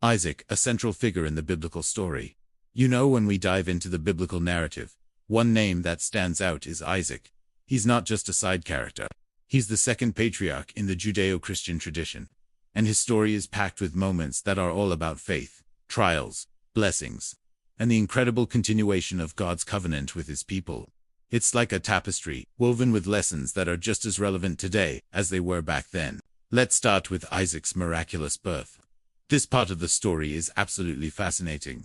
Isaac, a central figure in the biblical story. You know, when we dive into the biblical narrative, one name that stands out is Isaac. He's not just a side character. He's the second patriarch in the Judeo-Christian tradition. And his story is packed with moments that are all about faith, trials, blessings, and the incredible continuation of God's covenant with his people. It's like a tapestry, woven with lessons that are just as relevant today as they were back then. Let's start with Isaac's miraculous birth. This part of the story is absolutely fascinating.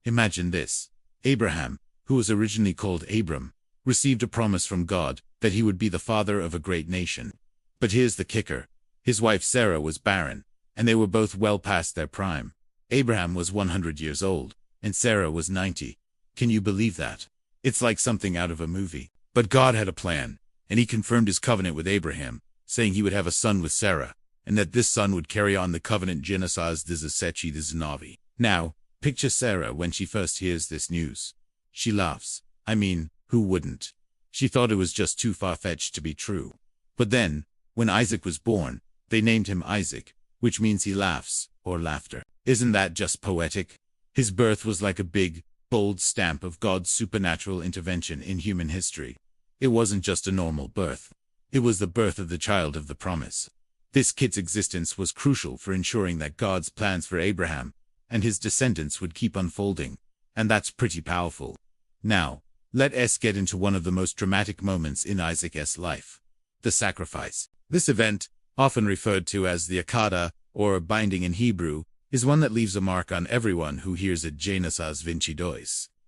Imagine this. Abraham, who was originally called Abram, received a promise from God that he would be the father of a great nation. But here's the kicker. His wife Sarah was barren, and they were both well past their prime. Abraham was 100 years old, and Sarah was 90. Can you believe that? It's like something out of a movie. But God had a plan, and he confirmed his covenant with Abraham, saying he would have a son with Sarah, and that this son would carry on the covenant Genesis 17:19. Now, picture Sarah when she first hears this news. She laughs. I mean, who wouldn't? She thought it was just too far-fetched to be true. But then, when Isaac was born, they named him Isaac, which means he laughs, or laughter. Isn't that just poetic? His birth was like a big, bold stamp of God's supernatural intervention in human history. It wasn't just a normal birth. It was the birth of the child of the promise. This kid's existence was crucial for ensuring that God's plans for Abraham and his descendants would keep unfolding, and that's pretty powerful. Now, let us get into one of the most dramatic moments in Isaac's life: the sacrifice. This event, often referred to as the Akada, or binding in Hebrew, is one that leaves a mark on everyone who hears it. Genesis 22.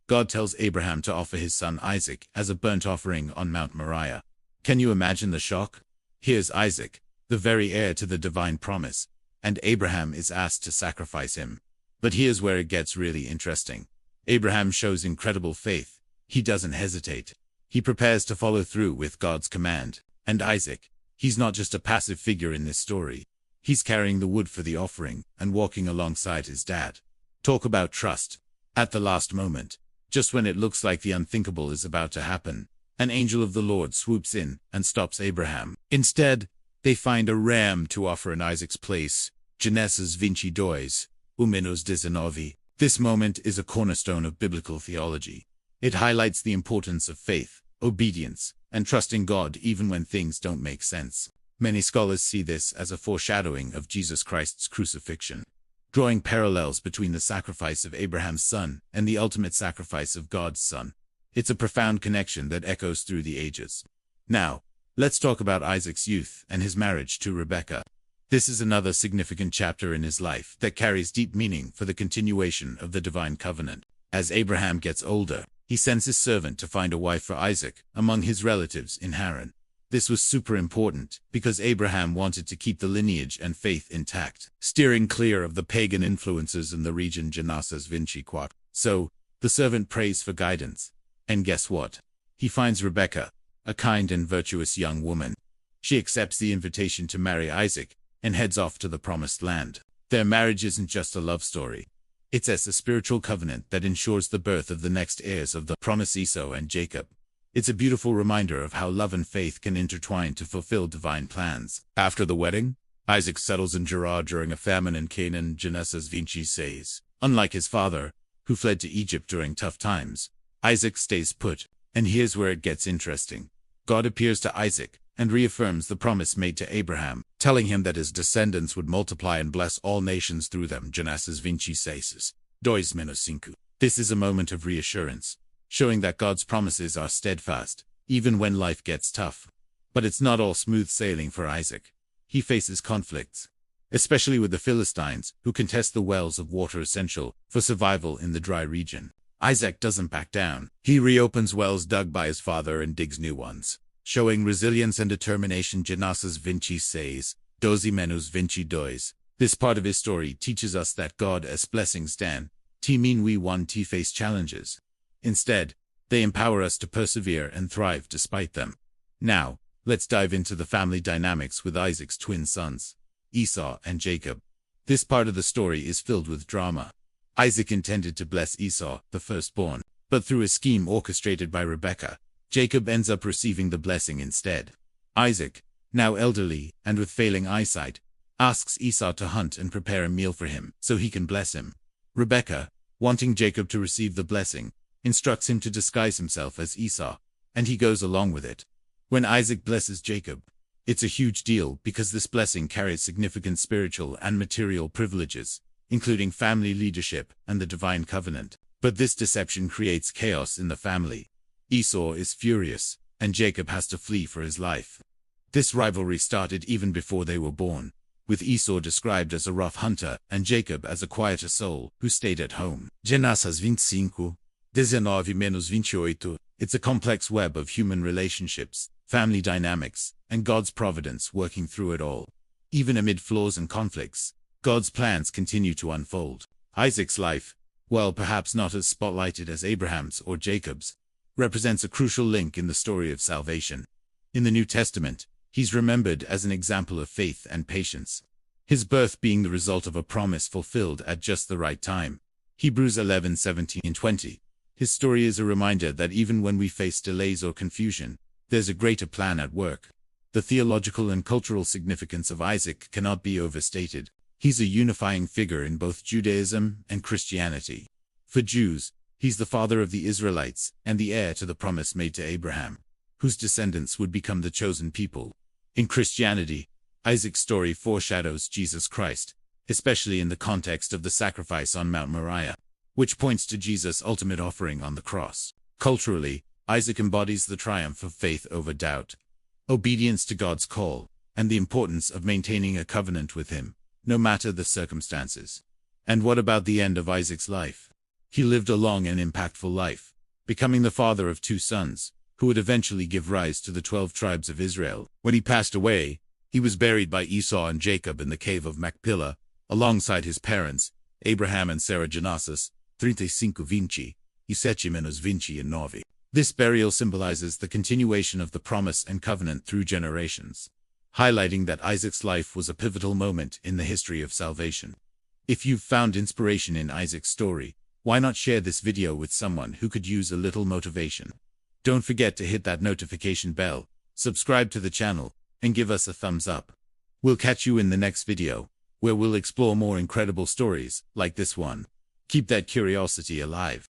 God tells Abraham to offer his son Isaac as a burnt offering on Mount Moriah. Can you imagine the shock? Here's Isaac, the very heir to the divine promise, and Abraham is asked to sacrifice him. But here's where it gets really interesting. Abraham shows incredible faith. He doesn't hesitate. He prepares to follow through with God's command. And Isaac, he's not just a passive figure in this story. He's carrying the wood for the offering and walking alongside his dad. Talk about trust. At the last moment, just when it looks like the unthinkable is about to happen, an angel of the Lord swoops in and stops Abraham. Instead, they find a ram to offer in Isaac's place. Genesis 22:19. This moment is a cornerstone of biblical theology. It highlights the importance of faith, obedience, and trusting God even when things don't make sense. Many scholars see this as a foreshadowing of Jesus Christ's crucifixion, drawing parallels between the sacrifice of Abraham's son and the ultimate sacrifice of God's son. It's a profound connection that echoes through the ages. Now, let's talk about Isaac's youth and his marriage to Rebekah. This is another significant chapter in his life that carries deep meaning for the continuation of the divine covenant. As Abraham gets older, he sends his servant to find a wife for Isaac among his relatives in Haran. This was super important because Abraham wanted to keep the lineage and faith intact, steering clear of the pagan influences in the region. Genesis 24. So, the servant prays for guidance. And guess what? He finds Rebekah, a kind and virtuous young woman. She accepts the invitation to marry Isaac and heads off to the promised land. Their marriage isn't just a love story. It's a spiritual covenant that ensures the birth of the next heirs of the promise, Esau and Jacob. It's a beautiful reminder of how love and faith can intertwine to fulfill divine plans. After the wedding, Isaac settles in Gerar during a famine in Canaan. Genesis 26. Unlike his father, who fled to Egypt during tough times, Isaac stays put. And here's where it gets interesting. God appears to Isaac and reaffirms the promise made to Abraham, telling him that his descendants would multiply and bless all nations through them. Genesis 26:2. This is a moment of reassurance, showing that God's promises are steadfast, even when life gets tough. But it's not all smooth sailing for Isaac. He faces conflicts, especially with the Philistines, who contest the wells of water essential for survival in the dry region. Isaac doesn't back down. He reopens wells dug by his father and digs new ones, showing resilience and determination. Genesis 26:22. This part of his story teaches us that God's blessings don't mean we want to face challenges. Instead, they empower us to persevere and thrive despite them. Now, let's dive into the family dynamics with Isaac's twin sons, Esau and Jacob. This part of the story is filled with drama. Isaac intended to bless Esau, the firstborn, but through a scheme orchestrated by Rebekah, Jacob ends up receiving the blessing instead. Isaac, now elderly and with failing eyesight, asks Esau to hunt and prepare a meal for him so he can bless him. Rebekah, wanting Jacob to receive the blessing, instructs him to disguise himself as Esau, and he goes along with it. When Isaac blesses Jacob, it's a huge deal because this blessing carries significant spiritual and material privileges, including family leadership and the divine covenant. But this deception creates chaos in the family. Esau is furious, and Jacob has to flee for his life. This rivalry started even before they were born, with Esau described as a rough hunter and Jacob as a quieter soul who stayed at home. Genesis 25, 19-28. It's a complex web of human relationships, family dynamics, and God's providence working through it all. Even amid flaws and conflicts, God's plans continue to unfold. Isaac's life, while perhaps not as spotlighted as Abraham's or Jacob's, represents a crucial link in the story of salvation. In the New Testament, he's remembered as an example of faith and patience, his birth being the result of a promise fulfilled at just the right time. Hebrews 11:17-20. His story is a reminder that even when we face delays or confusion, there's a greater plan at work. The theological and cultural significance of Isaac cannot be overstated. He's a unifying figure in both Judaism and Christianity. For Jews, he's the father of the Israelites and the heir to the promise made to Abraham, whose descendants would become the chosen people. In Christianity, Isaac's story foreshadows Jesus Christ, especially in the context of the sacrifice on Mount Moriah, which points to Jesus' ultimate offering on the cross. Culturally, Isaac embodies the triumph of faith over doubt, obedience to God's call, and the importance of maintaining a covenant with him, no matter the circumstances. And what about the end of Isaac's life? He lived a long and impactful life, becoming the father of 2 sons, who would eventually give rise to the 12 tribes of Israel. When he passed away, he was buried by Esau and Jacob in the cave of Machpelah, alongside his parents, Abraham and Sarah. Genesis 35-29. This burial symbolizes the continuation of the promise and covenant through generations, highlighting that Isaac's life was a pivotal moment in the history of salvation. If you've found inspiration in Isaac's story, why not share this video with someone who could use a little motivation? Don't forget to hit that notification bell, subscribe to the channel, and give us a thumbs up. We'll catch you in the next video, where we'll explore more incredible stories like this one. Keep that curiosity alive.